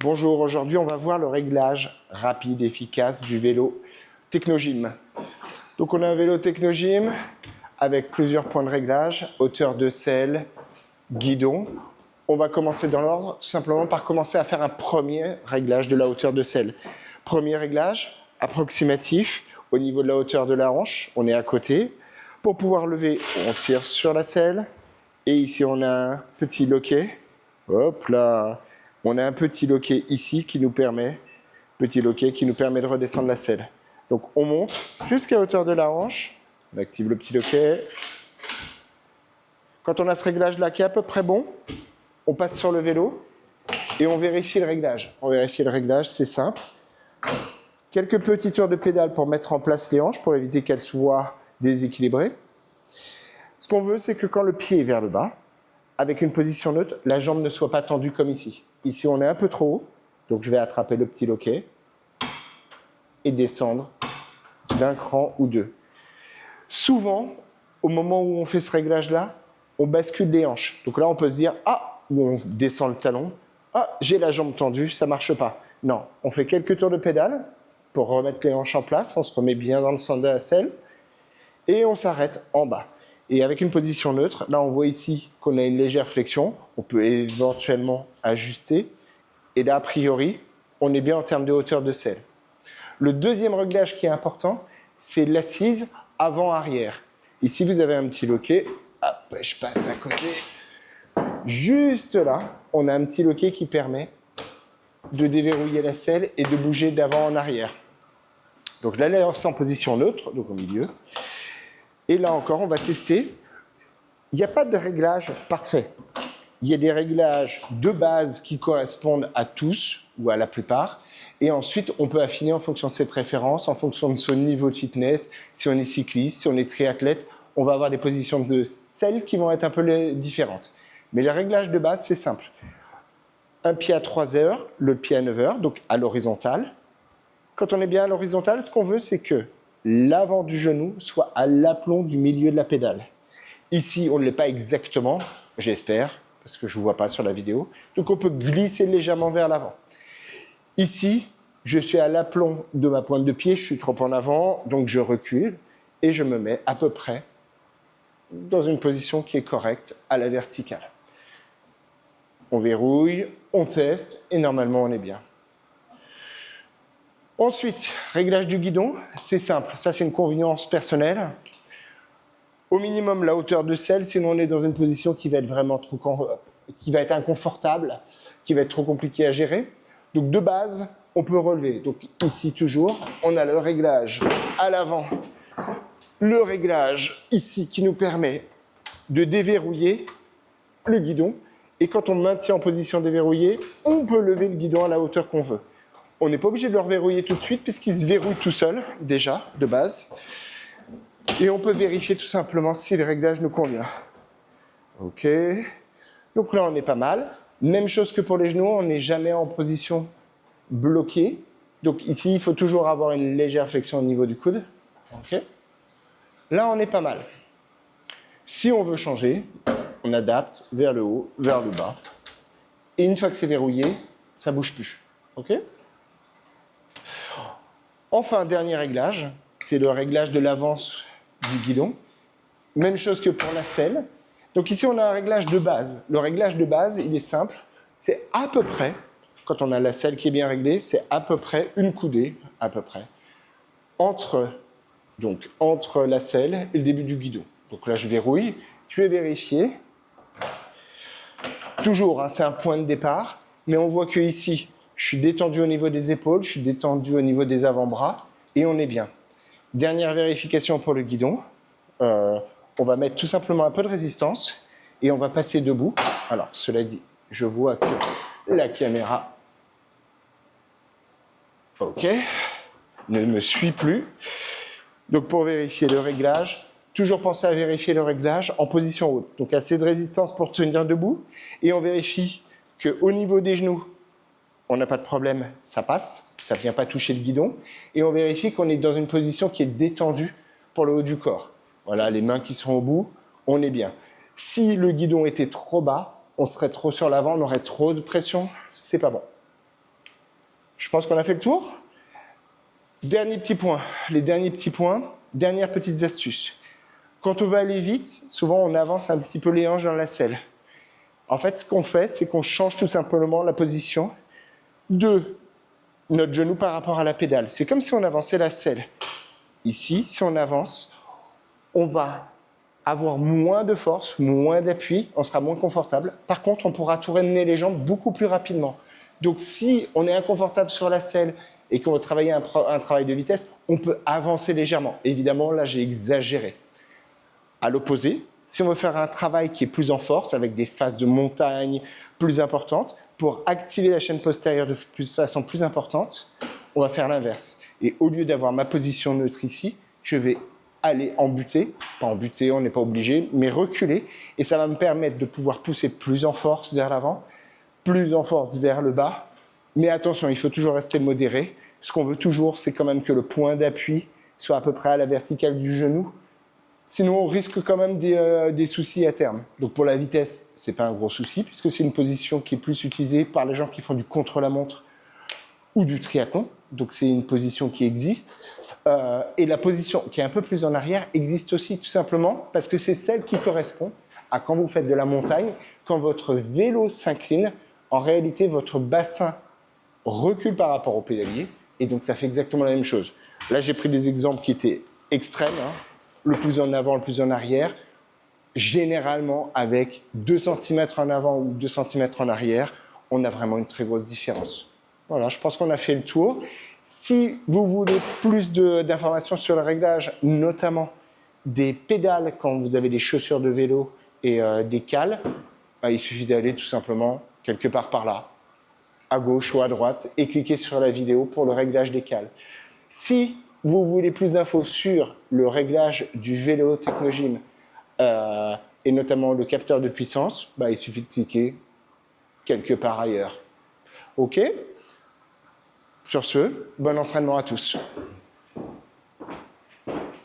Bonjour, aujourd'hui on va voir le réglage rapide et efficace du vélo Technogym. Donc on a un vélo Technogym avec plusieurs points de réglage, hauteur de selle, guidon. On va commencer dans l'ordre tout simplement par commencer à faire un premier réglage de la hauteur de selle. Premier réglage approximatif au niveau de la hauteur de la hanche, on est à côté. Pour pouvoir lever, on tire sur la selle et ici on a un petit loquet. Hop là! On a un petit loquet ici qui nous permet de redescendre la selle. Donc on monte jusqu'à hauteur de la hanche, on active le petit loquet. Quand on a ce réglage là qui est à peu près bon, on passe sur le vélo et on vérifie le réglage. Pour vérifier le réglage, c'est simple. Quelques petits tours de pédale pour mettre en place les hanches, pour éviter qu'elles soient déséquilibrées. Ce qu'on veut, c'est que quand le pied est vers le bas, avec une position neutre, la jambe ne soit pas tendue comme ici. Ici, on est un peu trop haut, donc je vais attraper le petit loquet et descendre d'un cran ou deux. Souvent, au moment où on fait ce réglage-là, on bascule les hanches. Donc là, on peut se dire, ah, ou on descend le talon, ah, j'ai la jambe tendue, ça ne marche pas. Non, on fait quelques tours de pédale pour remettre les hanches en place, on se remet bien dans le centre de la selle et on s'arrête en bas. Et avec une position neutre, là on voit ici qu'on a une légère flexion, on peut éventuellement ajuster. Et là, a priori, on est bien en termes de hauteur de selle. Le deuxième réglage qui est important, c'est l'assise avant-arrière. Ici, vous avez un petit loquet. Hop, je passe à côté. Juste là, on a un petit loquet qui permet de déverrouiller la selle et de bouger d'avant en arrière. Donc là, c'est en position neutre, donc au milieu. Et là encore, on va tester. Il n'y a pas de réglage parfait. Il y a des réglages de base qui correspondent à tous ou à la plupart. Et ensuite, on peut affiner en fonction de ses préférences, en fonction de son niveau de fitness. Si on est cycliste, si on est triathlète, on va avoir des positions de selle qui vont être un peu différentes. Mais le réglage de base, c'est simple. Un pied à 3 heures, le pied à 9 heures, donc à l'horizontale. Quand on est bien à l'horizontale, ce qu'on veut, c'est que l'avant du genou soit à l'aplomb du milieu de la pédale. Ici, on ne l'est pas exactement, j'espère, parce que je ne vous vois pas sur la vidéo. Donc, on peut glisser légèrement vers l'avant. Ici, je suis à l'aplomb de ma pointe de pied, je suis trop en avant, donc je recule et je me mets à peu près dans une position qui est correcte à la verticale. On verrouille, on teste et normalement, on est bien. Ensuite, réglage du guidon, c'est simple, ça c'est une convenance personnelle. Au minimum, la hauteur de selle, sinon on est dans une position qui va être vraiment qui va être inconfortable, qui va être trop compliquée à gérer. Donc de base, on peut relever. Donc ici toujours, on a le réglage à l'avant, le réglage ici qui nous permet de déverrouiller le guidon. Et quand on maintient en position déverrouillée, on peut lever le guidon à la hauteur qu'on veut. On n'est pas obligé de le reverrouiller tout de suite puisqu'il se verrouille tout seul, déjà, de base. Et on peut vérifier tout simplement si le réglage nous convient. Ok. Donc là, on est pas mal. Même chose que pour les genoux, on n'est jamais en position bloquée. Donc ici, il faut toujours avoir une légère flexion au niveau du coude. Ok. Là, on est pas mal. Si on veut changer, on adapte vers le haut, vers le bas. Et une fois que c'est verrouillé, ça ne bouge plus. Ok. Enfin, dernier réglage, c'est le réglage de l'avance du guidon. Même chose que pour la selle. Donc ici, on a un réglage de base. Le réglage de base, il est simple. C'est à peu près, quand on a la selle qui est bien réglée, c'est à peu près une coudée, à peu près, entre la selle et le début du guidon. Donc là, je verrouille. Je vais vérifier. Toujours, hein, c'est un point de départ. Mais on voit que ici, je suis détendu au niveau des épaules, je suis détendu au niveau des avant-bras et on est bien. Dernière vérification pour le guidon. On va mettre tout simplement un peu de résistance et on va passer debout. Alors, cela dit, je vois que la caméra, ok, ne me suit plus. Donc, pour vérifier le réglage, toujours penser à vérifier le réglage en position haute. Donc, assez de résistance pour tenir debout et on vérifie qu'au niveau des genoux, on n'a pas de problème, ça passe, ça ne vient pas toucher le guidon. Et on vérifie qu'on est dans une position qui est détendue pour le haut du corps. Voilà, les mains qui sont au bout, on est bien. Si le guidon était trop bas, on serait trop sur l'avant, on aurait trop de pression, c'est pas bon. Je pense qu'on a fait le tour. Dernier petit point, les derniers petits points, dernières petites astuces. Quand on veut aller vite, souvent on avance un petit peu les hanches dans la selle. En fait, ce qu'on fait, c'est qu'on change tout simplement la position de notre genou par rapport à la pédale. C'est comme si on avançait la selle. Ici, si on avance, on va avoir moins de force, moins d'appui, on sera moins confortable. Par contre, on pourra tourner les jambes beaucoup plus rapidement. Donc, si on est inconfortable sur la selle et qu'on veut travailler un travail de vitesse, on peut avancer légèrement. Évidemment, là, j'ai exagéré. À l'opposé, si on veut faire un travail qui est plus en force, avec des phases de montagne plus importantes, pour activer la chaîne postérieure de façon plus importante, on va faire l'inverse. Et au lieu d'avoir ma position neutre ici, je vais aller en butée, pas en butée, on n'est pas obligé, mais reculer, et ça va me permettre de pouvoir pousser plus en force vers l'avant, plus en force vers le bas. Mais attention, il faut toujours rester modéré. Ce qu'on veut toujours, c'est quand même que le point d'appui soit à peu près à la verticale du genou. Sinon, on risque quand même des soucis à terme. Donc pour la vitesse, ce n'est pas un gros souci, puisque c'est une position qui est plus utilisée par les gens qui font du contre-la-montre ou du triathlon. Donc c'est une position qui existe. Et la position qui est un peu plus en arrière existe aussi tout simplement parce que c'est celle qui correspond à quand vous faites de la montagne, quand votre vélo s'incline, en réalité votre bassin recule par rapport au pédalier et donc ça fait exactement la même chose. Là j'ai pris des exemples qui étaient extrêmes, hein. Le plus en avant, le plus en arrière, généralement avec 2 cm en avant ou 2 cm en arrière, on a vraiment une très grosse différence. Voilà, je pense qu'on a fait le tour. Si vous voulez plus d'informations sur le réglage, notamment des pédales quand vous avez des chaussures de vélo et des cales, il suffit d'aller tout simplement quelque part par là, à gauche ou à droite, et cliquer sur la vidéo pour le réglage des cales. Si vous voulez plus d'infos sur le réglage du vélo Technogym et notamment le capteur de puissance, il suffit de cliquer quelque part ailleurs. OK ? Sur ce, bon entraînement à tous.